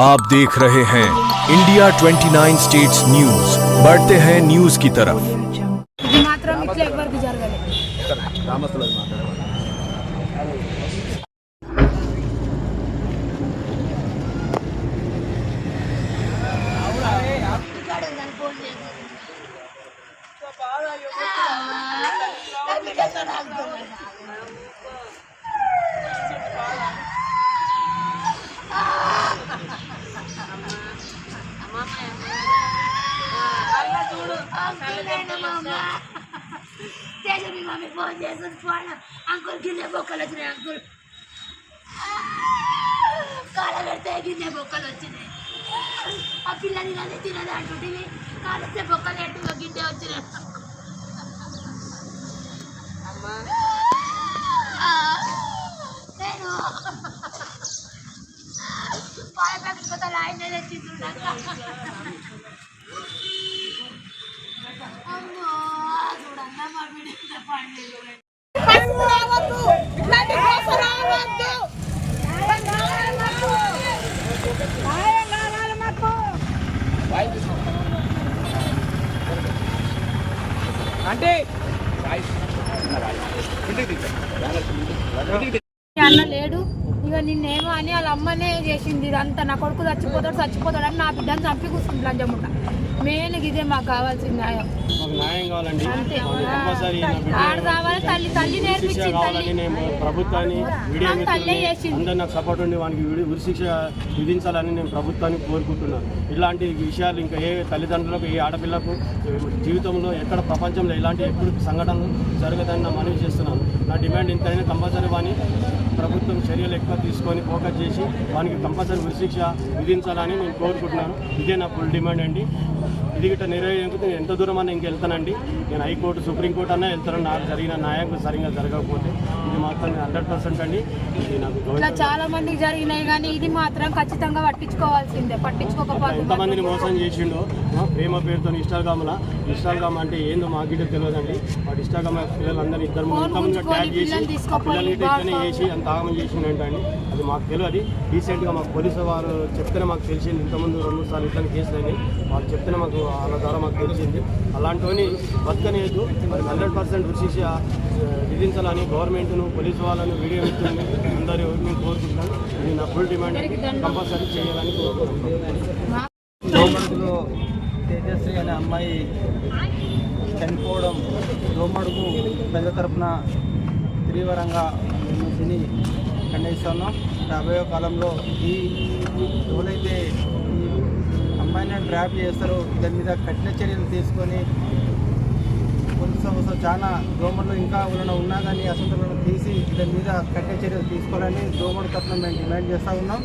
आप देख रहे हैं इंडिया 29 स्टेट्स न्यूज। बढ़ते हैं न्यूज की तरफ। మమ్మీ ఫోన్ చేసి ఫోన్ అంకుల్ గిన్నె బొక్కలు వచ్చినాయి అంకుల్ కాళ్ళ పెడితే గిన్నె బొక్కలు వచ్చినాయి ఆ పిల్ల తినది అంటుంటే కాళ్ళొస్తే బొక్కలు ఎట్టుగా గిన్నె వచ్చినాయి నేను పాల ప్యాకెట్ ఆయన తెచ్చింటున్నాక అంటే అన్న లేడు ఇక నిన్నేమో అని వాళ్ళ అమ్మనే చేసింది ఇదంతా. నా కొడుకు చచ్చిపోతాడు అని నా బిడ్డను చంపి కూర్చుంది లంజముట. మెయిన్ ఇదే మాకు కావాల్సిన న్యాయం. అంతే ఆడ కావాలి. తల్లి నేర్పించింది. ప్రభుత్వాన్ని తల్లి చేసింది. నాకు సపోర్ట్ ఉండి వానికి ఉరిశిక్ష విధించాలని నేను ప్రభుత్వాన్ని కోరుకుంటున్నాను. ఇలాంటి విషయాలు ఇంకా ఏ తల్లిదండ్రులకు ఏ ఆడపిల్లకు జీవితంలో ఎక్కడ ప్రపంచంలో ఇలాంటి ఎప్పుడు సంఘటనలు జరగదని నా మనవి చేస్తున్నాను. నా డిమాండ్ ఇంతైనా కంపల్సరీ వాని ప్రభుత్వం చర్యలు ఎక్కువ తీసుకొని ఫోకస్ చేసి వానికి కంపల్సరీ ఉరిశిక్ష విధించాలని నేను కోరుకుంటున్నాను. ఇదే నా ఫుల్ డిమాండ్ అండి. ఇది గిట్ట నెరవేర్చకపోతే నేను ఎంత దూరం అన్నా ఇంకెళ్తానండి. నేను హైకోర్టు సుప్రీంకోర్టు అన్నా వెళ్తాను. నాకు జరిగిన న్యాయం సరిగ్గా జరగకపోతే ఇది మాత్రం 100% అండి. ఇది నాకు ఇట్లా చాలా మందికి జరిగినాయి కానీ ఇది మాత్రం ఖచ్చితంగా పట్టించుకోవాల్సిందే. పట్టించుకోకపోతే ఎంతమందిని మోసం చేసిండో ప్రేమ పేరుతో ఇన్స్టాగ్రామ్ అంటే ఏందో మాకు గిట్ట తెలియదండి. వాటి ఇన్స్టాగ్రామ్ పిల్లలందరూ ఇద్దరు ఎంతమందిగా ట్యాగ్ చేసి పిల్లలు ఇట్లనే చేసి అంత ఆగమం చేసిండంట అండి. అది మాకు తెలియదు. రీసెంట్గా మాకు పోలీసు వారు చెప్తేనే మాకు తెలిసింది. ఇంతకుముందు 2-3 సార్లు ఇట్లా కేసులు అయినాయి. వాళ్ళు చెప్తేనే మాకు వాళ్ళ ద్వారా మాకు తెలిసింది. అలాంటివని బతకనేదు మరి 100% ఉరిశిక్ష విధించాలని గవర్నమెంట్ను పోలీసు వాళ్ళను వీడియో ఇస్తుంది అందరూ మేము కోరుకుంటున్నాను. ఇది నా ఫుల్ డిమాండ్ కంపల్సరీ చేయాలని కోరుకుంటున్నాను. దోమడుగులో తేజశ్రీ అనే అమ్మాయి చనిపోవడం దోమడుగు ప్రజల తరఫున తీవ్రంగా దీన్ని ఖండిస్తున్నాం. రాబోయే కాలంలో ఈ ఎవరైతే ఈ అమ్మాయిని ట్రాప్ చేస్తారో దాని మీద కఠిన చర్యలు తీసుకొని పోలీసు సంస్థ చాలా దోమలు ఇంకా ఉన్నా కానీ అసంతలను తీసి దాని మీద కఠిన చర్యలు తీసుకోవాలని దోమడు తరఫున మేము డిమాండ్ చేస్తూ ఉన్నాం.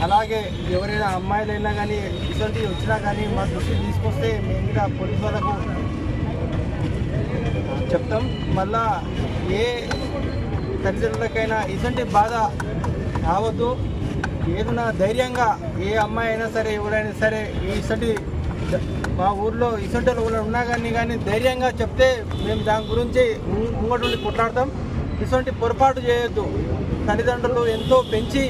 అలాగే ఎవరైనా అమ్మాయిలైనా కానీ ఇటువంటివి వచ్చినా కానీ మా దృష్టికి తీసుకొస్తే మేము మీద పోలీసు వాళ్ళకు చెప్తాం. మళ్ళా ఏ తల్లిదండ్రులకైనా ఇటువంటి బాధ రావద్దు. ఏదైనా ధైర్యంగా ఏ అమ్మాయి అయినా సరే ఎవరైనా సరే ఇటువంటి మా ఊర్లో ఇటువంటి ఉన్నా కానీ ధైర్యంగా చెప్తే మేము దాని గురించి ముంగటుండి కొట్లాడతాం. ఇటువంటి పొరపాటు చేయొద్దు. తల్లిదండ్రులు ఎంతో పెంచి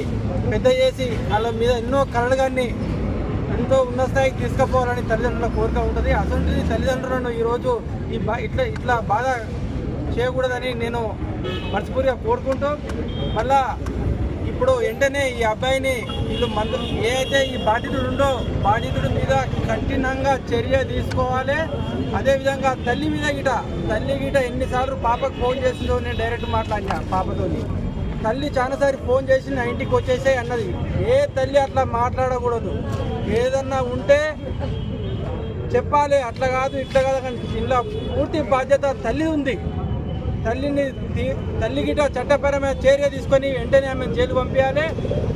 పెద్ద చేసి వాళ్ళ మీద ఎన్నో కళలు కానీ ఎంతో ఉన్నత స్థాయికి తీసుకుపోవాలని తల్లిదండ్రుల కోరిక ఉంటుంది. అటువంటి తల్లిదండ్రులను ఈరోజు ఇట్లా బాధ చేయకూడదని నేను మనస్ఫూర్తిగా కోరుకుంటూ మళ్ళా ఇప్పుడు వెంటనే ఈ అబ్బాయిని వీళ్ళు ఏ అయితే ఈ బాధితుడి మీద కఠినంగా చర్య తీసుకోవాలి. అదేవిధంగా తల్లి గిట ఎన్నిసార్లు పాపకు ఫోన్ చేసిందో నేను డైరెక్ట్ మాట్లాడినా పాపతో. తల్లి చాలాసారి ఫోన్ చేసి నా ఇంటికి వచ్చేసే అన్నది. ఏ తల్లి అట్లా మాట్లాడకూడదు. ఏదన్నా ఉంటే చెప్పాలి. అట్లా కాదు ఇట్లా కాదు కానీ ఇలా పూర్తి బాధ్యత తల్లి ఉంది. తల్లి గిట చట్టపరమైన చర్య తీసుకొని వెంటనే ఆమె జైలు పంపించాలి.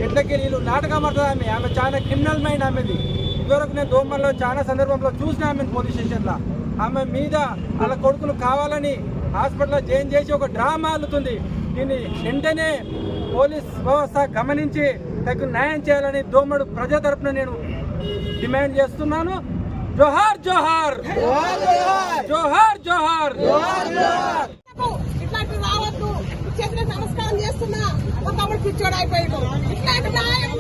ఎట్లకి వీళ్ళు నాటకం పడుతుంది. ఆమె చాలా క్రిమినల్ మైండ్ ఆమెది. ఇదివరకు నేను దోమల్లో చాలా సందర్భంలో చూసిన ఆమెను పోలీస్ స్టేషన్లో. ఆమె మీద వాళ్ళ కొడుకులు కావాలని హాస్పిటల్లో జాయిన్ చేసి ఒక డ్రామా అల్లుతుంది. దీన్ని వెంటనే పోలీస్ వ్యవస్థ గమనించి తగిన న్యాయం చేయాలని దోమడు ప్రజా తరపున నేను డిమాండ్ చేస్తున్నాను. జోహార్ జోహార్ జోహార్ జోహార్ జోహార్. ఇట్లాంటి రావద్దు. చేతులకు నమస్కారం చేస్తున్నా. ఒక తమ్ముడు పిచ్చోడు అయిపోయాడు. ఇట్లాంటి న్యాయం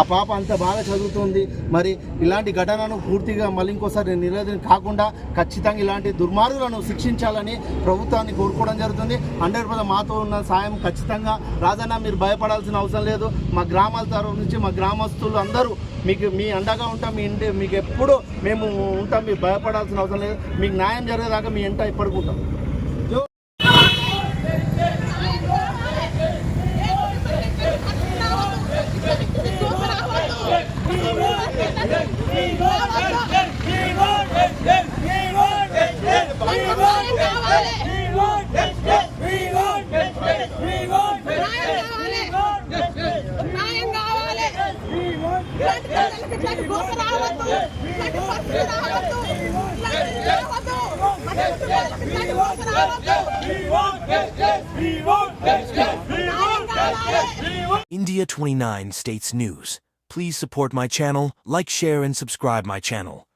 ఆ పాప అంత బాగా చదువుతుంది. మరి ఇలాంటి ఘటనను పూర్తిగా మళ్ళీ ఇంకోసారి నిరోధన కాకుండా ఖచ్చితంగా ఇలాంటి దుర్మార్గులను శిక్షించాలని ప్రభుత్వాన్ని కోరుకోవడం జరుగుతుంది. 100% మాతో ఉన్న సాయం ఖచ్చితంగా. రాజన్న మీరు భయపడాల్సిన అవసరం లేదు. మా గ్రామాల తరఫు నుంచి మా గ్రామస్తులు అందరూ మీ అండగా ఉంటాం. మీకు ఎప్పుడు మేము ఉంటాం. మీరు భయపడాల్సిన అవసరం లేదు. మీకు న్యాయం జరిగేదాకా మీ ఎంట ఎప్పటికి ఉంటాం. India 29 States News. Please support my channel, like, share and subscribe my channel.